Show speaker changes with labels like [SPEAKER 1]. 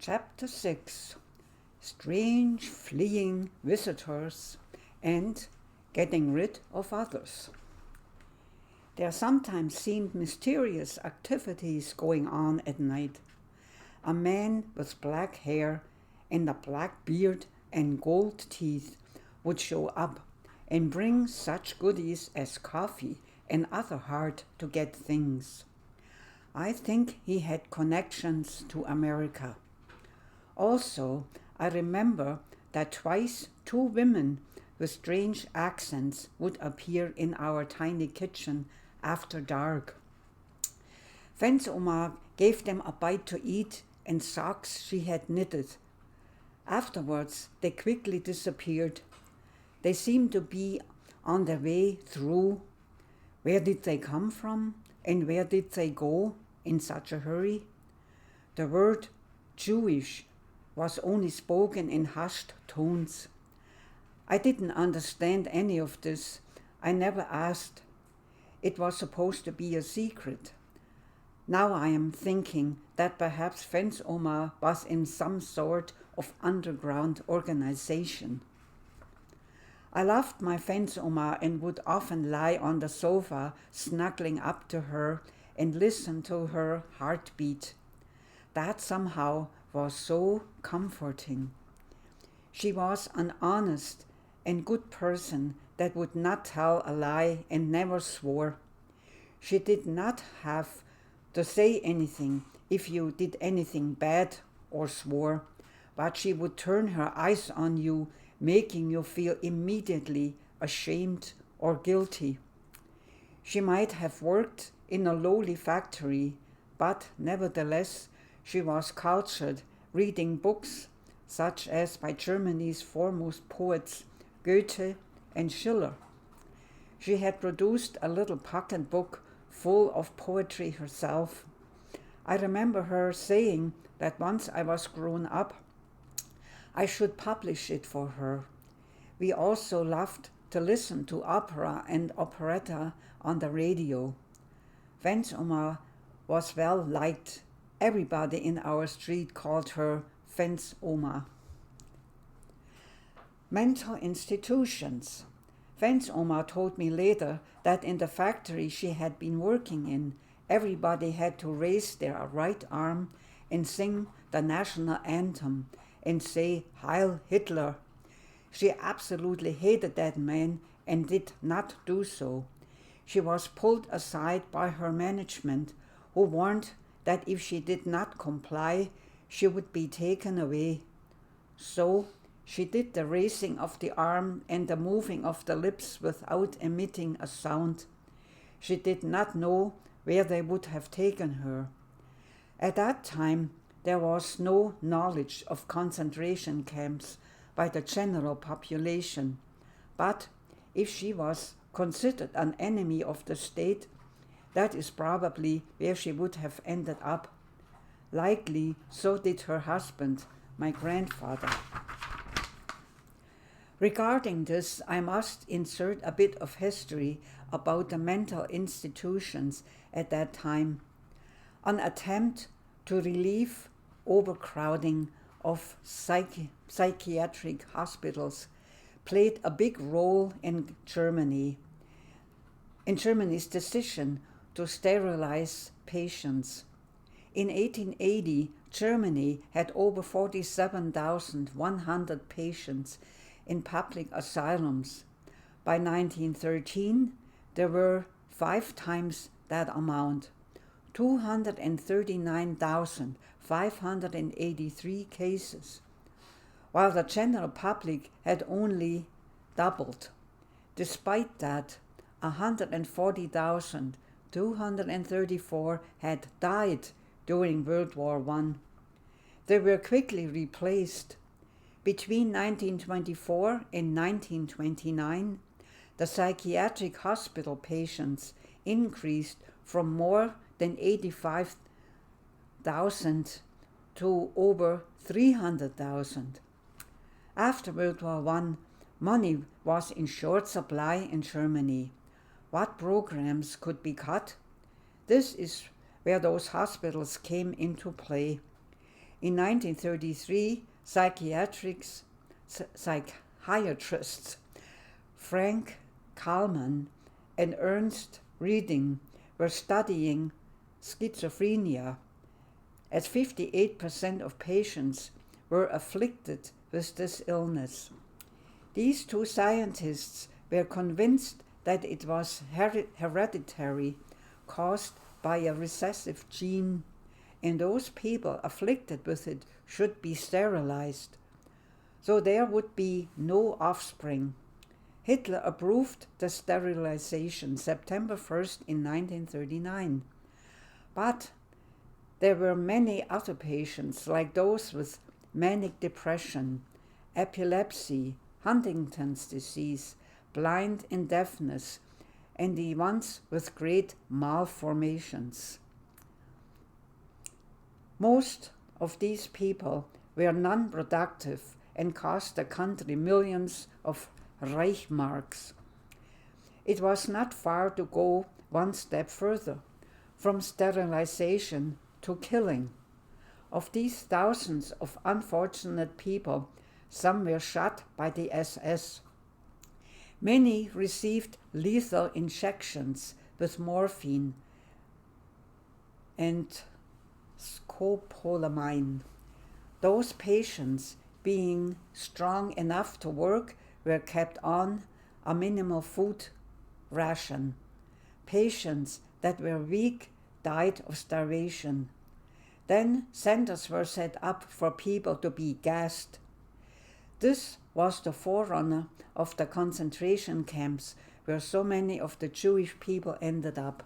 [SPEAKER 1] Chapter 6 Strange Fleeing Visitors and Getting Rid of Others. There sometimes seemed mysterious activities going on at night. A man with black hair and a black beard and gold teeth would show up and bring such goodies as coffee and other hard to get things. I think he had connections to America. Also, I remember that twice two women with strange accents would appear in our tiny kitchen after dark. Vance Oma gave them a bite to eat and socks she had knitted. Afterwards, they quickly disappeared. They seemed to be on their way through. Where did they come from and where did they go in such a hurry? The word Jewish was only spoken in hushed tones. I didn't understand any of this. I never asked. It was supposed to be a secret. Now I am thinking that perhaps Vance Oma was in some sort of underground organization. I loved my Vance Oma and would often lie on the sofa snuggling up to her and listen to her heartbeat. That somehow was so comforting. She was an honest and good person that would not tell a lie and never swore. She did not have to say anything if you did anything bad or swore, but she would turn her eyes on you, making you feel immediately ashamed or guilty. She might have worked in a lowly factory, but nevertheless she was cultured, reading books such as by Germany's foremost poets Goethe and Schiller. She had produced a little pocket book full of poetry herself. I remember her saying that once I was grown up, I should publish it for her. We also loved to listen to opera and operetta on the radio. Vance Oma was well liked. Everybody in our street called her Vance Oma. Mental institutions. Vance Oma told me later that in the factory she had been working in, everybody had to raise their right arm and sing the national anthem and say Heil Hitler. She absolutely hated that man and did not do so. She was pulled aside by her management, who warned that if she did not comply, she would be taken away. So she did the raising of the arm and the moving of the lips without emitting a sound. She did not know where they would have taken her. At that time, there was no knowledge of concentration camps by the general population. But if she was considered an enemy of the state, that is probably where she would have ended up. Likely, so did her husband, my grandfather. Regarding this, I must insert a bit of history about the mental institutions at that time. An attempt to relieve overcrowding of psychiatric hospitals played a big role in Germany's decision to sterilize patients. In 1880, Germany had over 47,100 patients in public asylums. By 1913, there were 5 times that amount, 239,583 cases, while the general public had only doubled. Despite that, 140,234 had died during World War I. They were quickly replaced. Between 1924 and 1929, the psychiatric hospital patients increased from more than 85,000 to over 300,000. After World War I, money was in short supply in Germany. What programs could be cut? This is where those hospitals came into play. In 1933, psychiatrists Frank Kallman and Ernst Reading were studying schizophrenia, as 58% of patients were afflicted with this illness. These two scientists were convinced that it was hereditary, caused by a recessive gene, and those people afflicted with it should be sterilized, so there would be no offspring. Hitler approved the sterilization September 1st in 1939. But there were many other patients, like those with manic depression, epilepsy, Huntington's disease, blind and deafness, and the ones with great malformations. Most of these people were non-productive and cost the country millions of Reichsmarks. It was not far to go one step further, from sterilization to killing. Of these thousands of unfortunate people, some were shot by the SS. Many received lethal injections with morphine and scopolamine. Those patients, being strong enough to work, were kept on a minimal food ration. Patients that were weak died of starvation. Then centers were set up for people to be gassed. This was the forerunner of the concentration camps where so many of the Jewish people ended up.